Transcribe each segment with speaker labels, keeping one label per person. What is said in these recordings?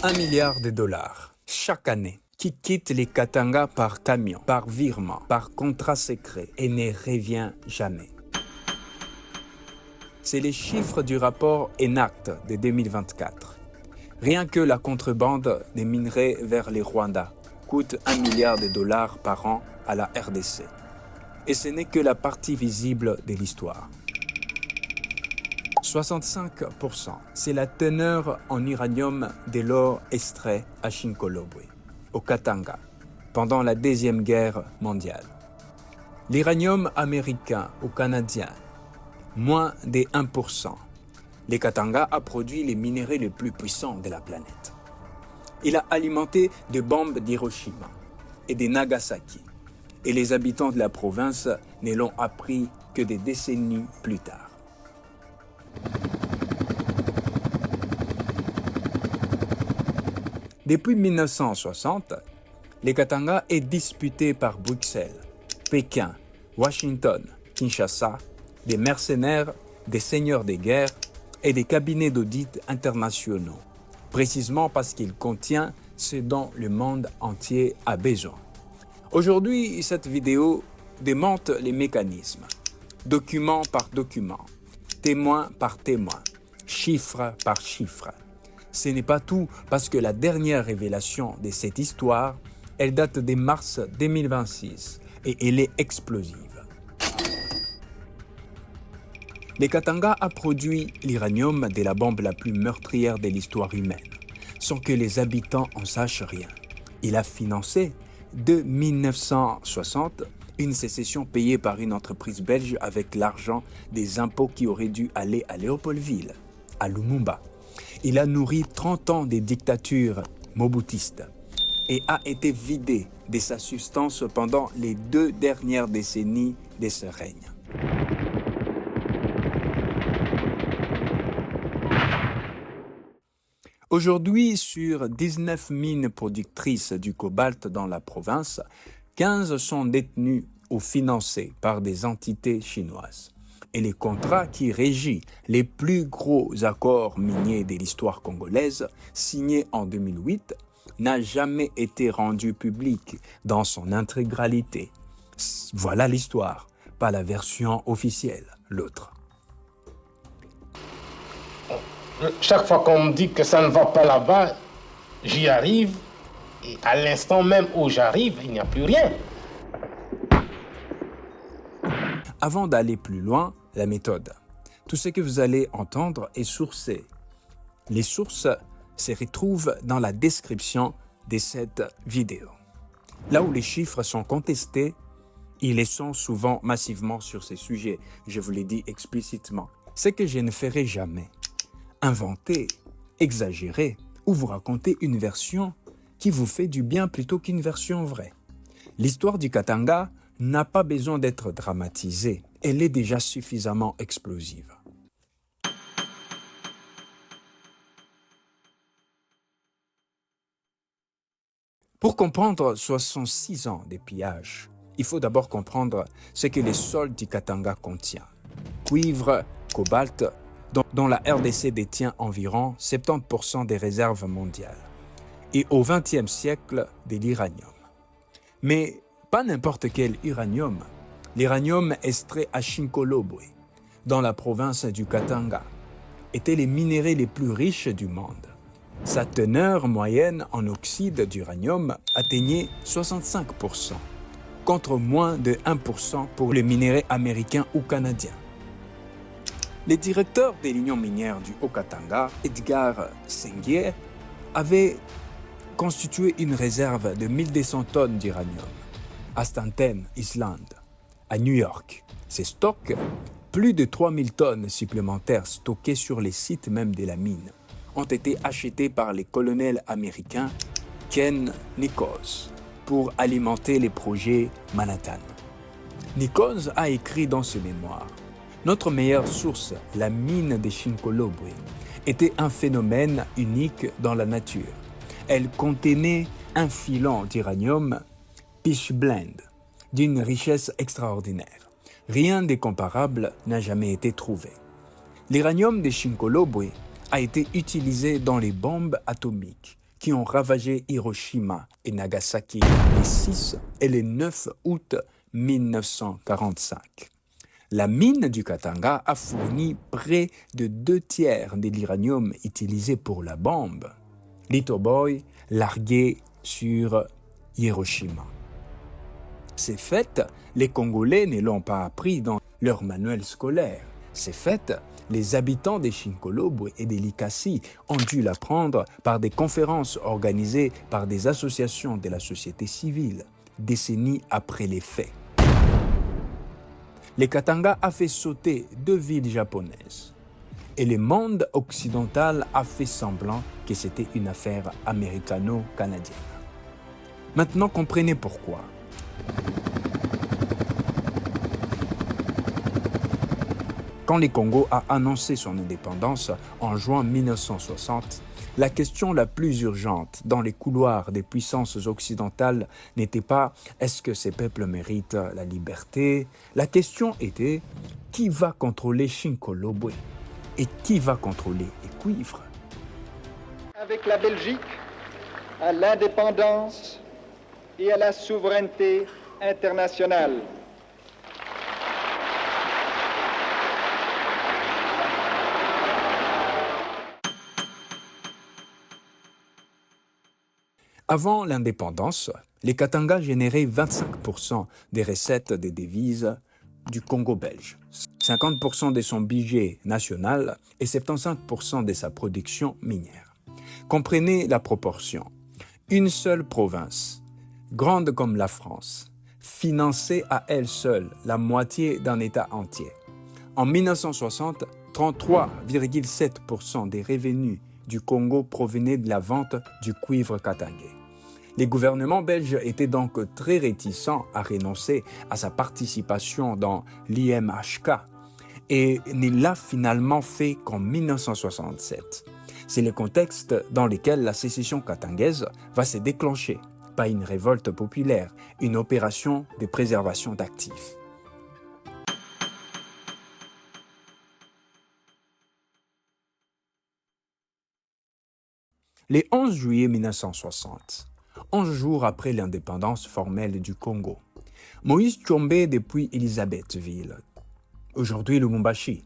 Speaker 1: 1 milliard de dollars chaque année qui quitte les Katanga par camion, par virement, par contrat secret et ne revient jamais. C'est les chiffres du rapport ENACT de 2024. Rien que la contrebande des minerais vers le Rwanda coûte 1 milliard de dollars par an à la RDC. Et ce n'est que la partie visible de l'histoire. 65%, c'est la teneur en uranium de l'or extrait à Chinkolobwe, au Katanga, pendant la Deuxième Guerre mondiale. L'uranium américain ou canadien, moins de 1%. Le Katanga a produit les minéraux les plus puissants de la planète. Il a alimenté des bombes d'Hiroshima et de Nagasaki, et les habitants de la province ne l'ont appris que des décennies plus tard. Depuis 1960, le Katanga est disputé par Bruxelles, Pékin, Washington, Kinshasa, des mercenaires, des seigneurs de guerre et des cabinets d'audit internationaux, précisément parce qu'il contient ce dont le monde entier a besoin. Aujourd'hui, cette vidéo démonte les mécanismes, document par document, témoin par témoin, chiffre par chiffre. Ce n'est pas tout parce que la dernière révélation de cette histoire, elle date de mars 2026 et elle est explosive. Le Katanga a produit l'uranium de la bombe la plus meurtrière de l'histoire humaine, sans que les habitants en sachent rien. Il a financé, de 1960, une sécession payée par une entreprise belge avec l'argent des impôts qui auraient dû aller à Léopoldville, à Lumumba. Il a nourri 30 ans de dictature mobutiste et a été vidé de sa substance pendant les 2 dernières décennies de ce règne. Aujourd'hui, sur 19 mines productrices du cobalt dans la province, 15 sont détenues ou financées par des entités chinoises. Et les contrats qui régissent les plus gros accords miniers de l'histoire congolaise, signés en 2008, n'a jamais été rendu public dans son intégralité. Voilà l'histoire, pas la version officielle, l'autre.
Speaker 2: Chaque fois qu'on me dit que ça ne va pas là-bas, j'y arrive. Et à l'instant même où j'arrive, il n'y a plus rien.
Speaker 1: Avant d'aller plus loin, la méthode. Tout ce que vous allez entendre est sourcé. Les sources se retrouvent dans la description de cette vidéo. Là où les chiffres sont contestés, ils les sont souvent massivement sur ces sujets. Je vous l'ai dit explicitement. Ce que je ne ferai jamais. Inventer, exagérer ou vous raconter une version qui vous fait du bien plutôt qu'une version vraie. L'histoire du Katanga n'a pas besoin d'être dramatisée, elle est déjà suffisamment explosive. Pour comprendre 66 ans de pillage, il faut d'abord comprendre ce que les sols du Katanga contient. Cuivre, cobalt, dont la RDC détient environ 70% des réserves mondiales, et au XXe siècle de l'uranium. Mais pas n'importe quel uranium. L'uranium extrait à Chinkolobwe, dans la province du Katanga, était les minéraux les plus riches du monde. Sa teneur moyenne en oxyde d'uranium atteignait 65%, contre moins de 1% pour les minéraux américains ou canadiens. Le directeur de l'Union minière du Haut-Katanga, Edgar Sengier, avait constitué une réserve de 1200 tonnes d'uranium à Staten Island, à New York. Ces stocks, plus de 3000 tonnes supplémentaires stockées sur les sites même de la mine, ont été achetés par les colonels américains Ken Nichols pour alimenter les projets Manhattan. Nichols a écrit dans ses mémoires: notre meilleure source, la mine de Chinkolobwe, était un phénomène unique dans la nature. Elle contenait un filon d'uranium pitchblende d'une richesse extraordinaire. Rien de comparable n'a jamais été trouvé. L'uranium de Chinkolobwe a été utilisé dans les bombes atomiques qui ont ravagé Hiroshima et Nagasaki les 6 et les 9 août 1945. La mine du Katanga a fourni près de 2/3 de l'uranium utilisé pour la bombe, Little Boy, larguée sur Hiroshima. Ces faits, les Congolais ne l'ont pas appris dans leur manuel scolaire. Ces faits, les habitants des Chinkolobwe et des Likasi ont dû l'apprendre par des conférences organisées par des associations de la société civile, décennies après les faits. Le Katanga a fait sauter 2 villes japonaises et le monde occidental a fait semblant que c'était une affaire américano-canadienne. Maintenant, comprenez pourquoi. Quand le Congo a annoncé son indépendance en juin 1960, la question la plus urgente dans les couloirs des puissances occidentales n'était pas « est-ce que ces peuples méritent la liberté ?» La question était « qui va contrôler Chinkolobwe et qui va contrôler les cuivres ?»
Speaker 3: Avec la Belgique, à l'indépendance et à la souveraineté internationale.
Speaker 1: Avant l'indépendance, les Katanga généraient 25% des recettes des devises du Congo belge, 50% de son budget national et 75% de sa production minière. Comprenez la proportion. Une seule province, grande comme la France, finançait à elle seule la moitié d'un État entier. En 1960, 33,7% des revenus du Congo provenaient de la vente du cuivre katangais. Les gouvernements belges étaient donc très réticents à renoncer à sa participation dans l'IMHK et ne l'a finalement fait qu'en 1967. C'est le contexte dans lequel la sécession katangaise va se déclencher, pas une révolte populaire, une opération de préservation d'actifs. Le 11 juillet 1960, 11 jours après l'indépendance formelle du Congo, Moïse Tshombe depuis Elisabethville, aujourd'hui Lubumbashi,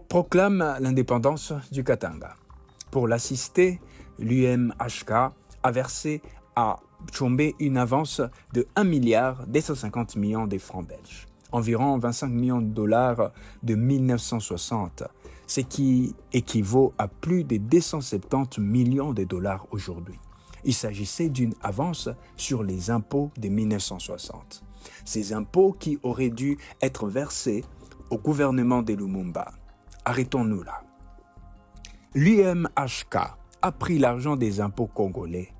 Speaker 1: proclame l'indépendance du Katanga. Pour l'assister, l'UMHK a versé à Tshombe une avance de 1,250 milliard de francs belges, environ 25 millions de dollars de 1960, ce qui équivaut à plus de 270 millions de dollars aujourd'hui. Il s'agissait d'une avance sur les impôts de 1960. Ces impôts qui auraient dû être versés au gouvernement de Lumumba. Arrêtons-nous là. L'UMHK a pris l'argent des impôts congolais,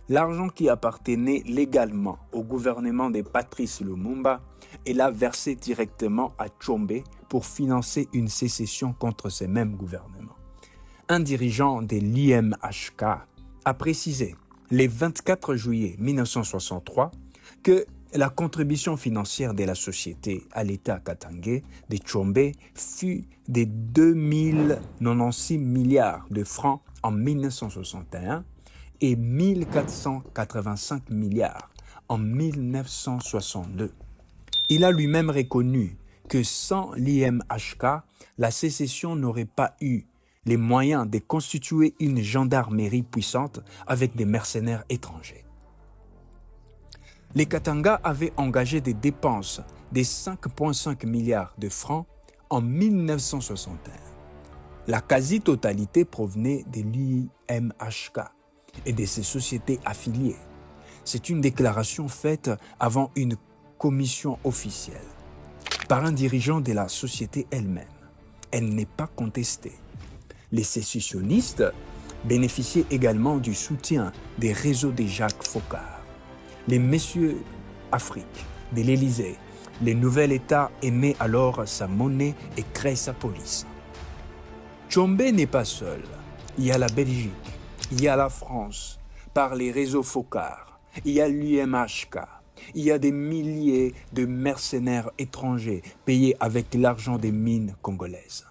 Speaker 1: l'argent qui appartenait légalement au gouvernement de Patrice Lumumba, et l'a versé directement à Tshombe pour financer une sécession contre ce même gouvernement. Un dirigeant de l'IMHK a précisé le 24 juillet 1963 que la contribution financière de la société à l'État katangais de Tshombe fut de 2096 milliards de francs en 1961 et 1485 milliards en 1962. Il a lui-même reconnu que sans l'IMHK, la sécession n'aurait pas eu les moyens de constituer une gendarmerie puissante avec des mercenaires étrangers. Les Katanga avaient engagé des dépenses de 5,5 milliards de francs en 1961. La quasi-totalité provenait de l'IMHK et de ses sociétés affiliées. C'est une déclaration faite avant une commission officielle par un dirigeant de la société elle-même. Elle n'est pas contestée. Les sécessionnistes bénéficiaient également du soutien des réseaux de Jacques Foccart. Les messieurs Afrique de l'Élysée, le nouvel État émet alors sa monnaie et crée sa police. Tshombe n'est pas seul. Il y a la Belgique, il y a la France, par les réseaux Foccart, il y a l'UMHK, il y a des milliers de mercenaires étrangers payés avec l'argent des mines congolaises.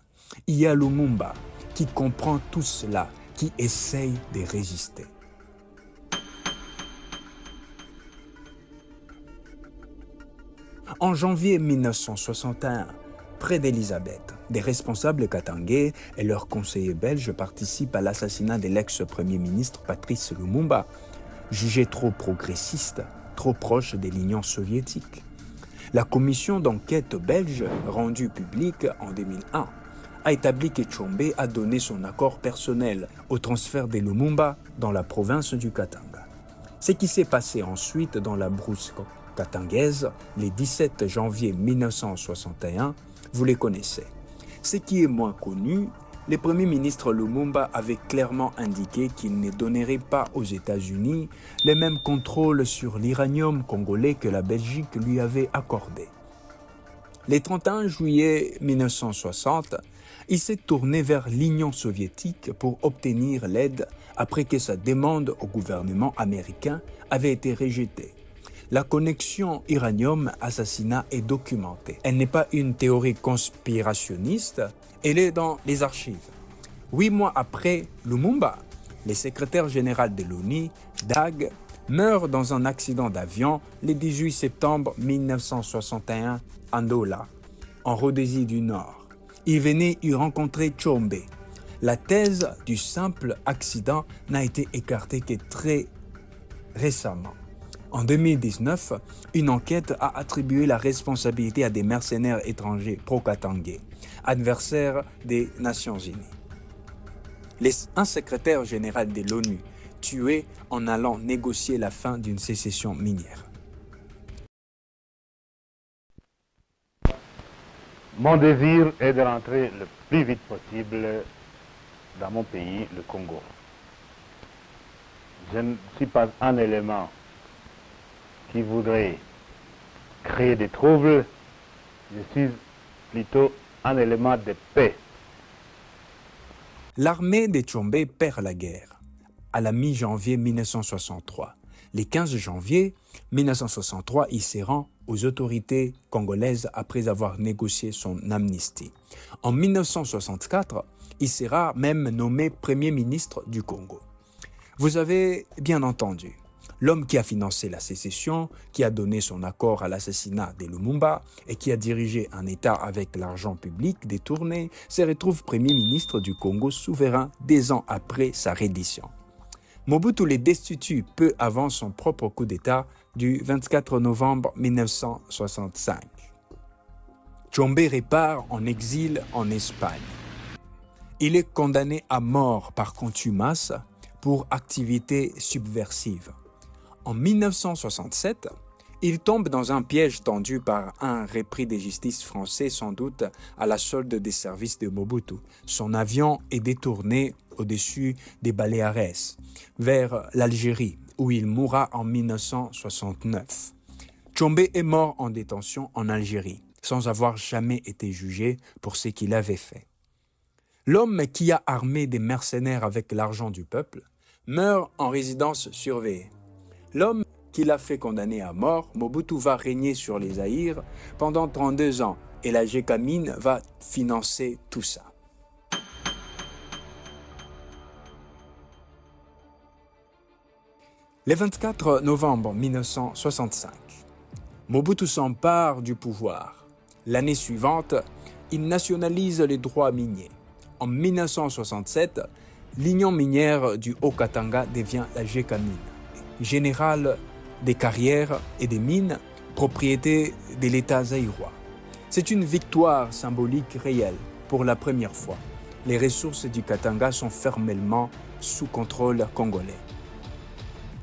Speaker 1: Il y a Lumumba qui comprend tout cela, qui essaye de résister. En janvier 1961, près d'Elisabeth, des responsables katangais et leurs conseillers belges participent à l'assassinat de l'ex-premier ministre Patrice Lumumba, jugé trop progressiste, trop proche des lignes soviétiques. La commission d'enquête belge, rendue publique en 2001, a établi que Tshombe a donné son accord personnel au transfert de Lumumba dans la province du Katanga. Ce qui s'est passé ensuite dans la brousse katangaise, le 17 janvier 1961, vous les connaissez. Ce qui est moins connu, le Premier ministre Lumumba avait clairement indiqué qu'il ne donnerait pas aux États-Unis le même contrôle sur l'uranium congolais que la Belgique lui avait accordé. Le 31 juillet 1960, il s'est tourné vers l'Union soviétique pour obtenir l'aide après que sa demande au gouvernement américain avait été rejetée. La connexion uranium-assassinat est documentée. Elle n'est pas une théorie conspirationniste, elle est dans les archives. 8 mois après Lumumba, le secrétaire général de l'ONU, Dag, meurt dans un accident d'avion le 18 septembre 1961 à Ndola, en Rhodésie du Nord. Il venait y rencontrer Tshombe. La thèse du simple accident n'a été écartée que très récemment. En 2019, une enquête a attribué la responsabilité à des mercenaires étrangers pro-katangais, adversaires des Nations Unies. Un secrétaire général de l'ONU tué en allant négocier la fin d'une sécession minière.
Speaker 4: Mon désir est de rentrer le plus vite possible dans mon pays, le Congo. Je ne suis pas un élément qui voudrait créer des troubles, je suis plutôt un élément de paix.
Speaker 1: L'armée de Tshombe perd la guerre à la mi-janvier 1963. Le 15 janvier 1963, il se rend aux autorités congolaises après avoir négocié son amnistie. En 1964, il sera même nommé Premier ministre du Congo. Vous avez bien entendu, l'homme qui a financé la sécession, qui a donné son accord à l'assassinat de Lumumba et qui a dirigé un État avec l'argent public détourné, se retrouve Premier ministre du Congo souverain 10 ans après sa reddition. Mobutu les destitue peu avant son propre coup d'État du 24 novembre 1965. Tshombe repart en exil en Espagne. Il est condamné à mort par contumace pour activité subversive. En 1967, il tombe dans un piège tendu par un repris de justice français sans doute à la solde des services de Mobutu. Son avion est détourné au-dessus des Baléares, vers l'Algérie, où il mourra en 1969. Tshombe est mort en détention en Algérie, sans avoir jamais été jugé pour ce qu'il avait fait. L'homme qui a armé des mercenaires avec l'argent du peuple meurt en résidence surveillée. L'homme qui l'a fait condamner à mort, Mobutu va régner sur les Zaïre pendant 32 ans et la Gécamine va financer tout ça. Le 24 novembre 1965, Mobutu s'empare du pouvoir. L'année suivante, il nationalise les droits miniers. En 1967, l'Union minière du Haut-Katanga devient la Gécamine, générale des carrières et des mines, propriété de l'État zaïrois. C'est une victoire symbolique réelle pour la première fois. Les ressources du Katanga sont fermement sous contrôle congolais.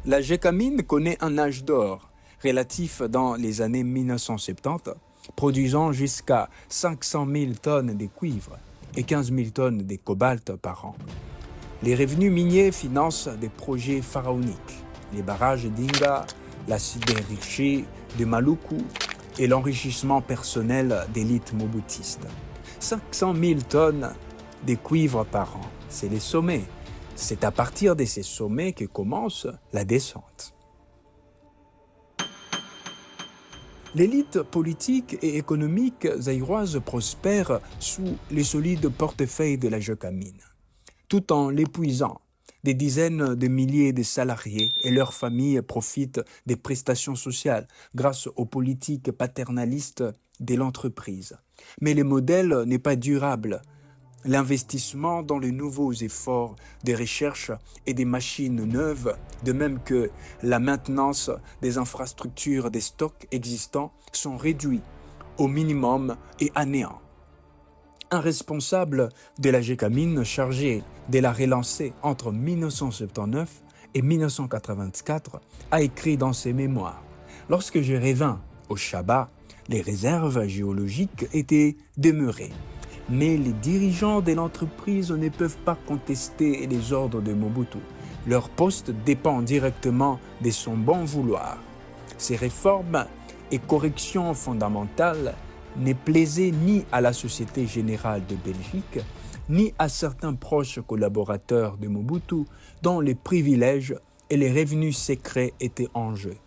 Speaker 1: La Gécamine connaît un âge d'or relatif dans les années 1970, produisant jusqu'à 500 000 tonnes de cuivre et 15 000 tonnes de cobalt par an. Les revenus miniers financent des projets pharaoniques, les barrages d'Inga, la sidérurgie de Maluku et l'enrichissement personnel d'élites mobutistes. 500 000 tonnes de cuivre par an, c'est les sommets. C'est à partir de ces sommets que commence la descente. L'élite politique et économique zaïroise prospère sous les solides portefeuilles de la Gécamine. Tout en l'épuisant, Des dizaines de milliers de salariés et leurs familles profitent des prestations sociales grâce aux politiques paternalistes de l'entreprise. Mais le modèle n'est pas durable. L'investissement dans les nouveaux efforts de recherche et des machines neuves, de même que la maintenance des infrastructures des stocks existants, sont réduits au minimum et à néant. Un responsable de la Gécamine chargé de la relancer entre 1979 et 1984 a écrit dans ses mémoires « Lorsque je revins au Chaba, les réserves géologiques étaient demeurées. Mais les dirigeants de l'entreprise ne peuvent pas contester les ordres de Mobutu. Leur poste dépend directement de son bon vouloir. Ces réformes et corrections fondamentales ne plaisaient ni à la Société générale de Belgique, ni à certains proches collaborateurs de Mobutu dont les privilèges et les revenus secrets étaient en jeu.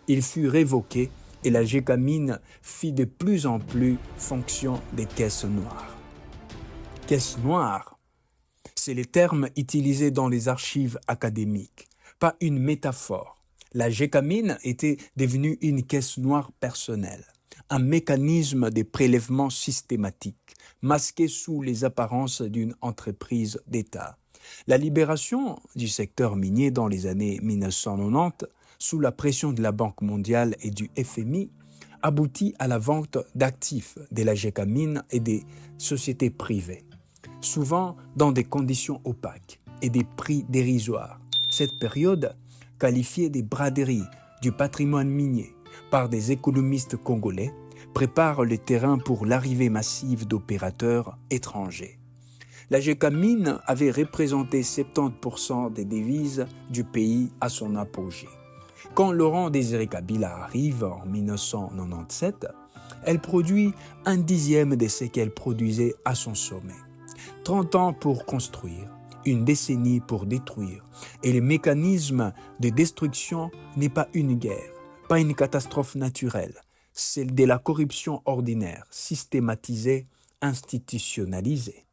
Speaker 1: Il fut révoqué et la Gécamine fit de plus en plus fonction des caisses noires. Caisse noire, c'est le terme utilisé dans les archives académiques, pas une métaphore. La Gécamine était devenue une caisse noire personnelle, un mécanisme de prélèvement systématique, masqué sous les apparences d'une entreprise d'État. La libération du secteur minier dans les années 1990, sous la pression de la Banque mondiale et du FMI, aboutit à la vente d'actifs de la Gécamine et des sociétés privées, souvent dans des conditions opaques et des prix dérisoires. Cette période, qualifiée des braderies du patrimoine minier par des économistes congolais, prépare le terrain pour l'arrivée massive d'opérateurs étrangers. La Gécamine avait représenté 70% des devises du pays à son apogée. Quand Laurent Désiré Kabila arrive en 1997, elle produit un dixième de ce qu'elle produisait à son sommet. 30 ans pour construire, une décennie pour détruire. Et le mécanisme de destruction n'est pas une guerre, pas une catastrophe naturelle. C'est de la corruption ordinaire, systématisée, institutionnalisée.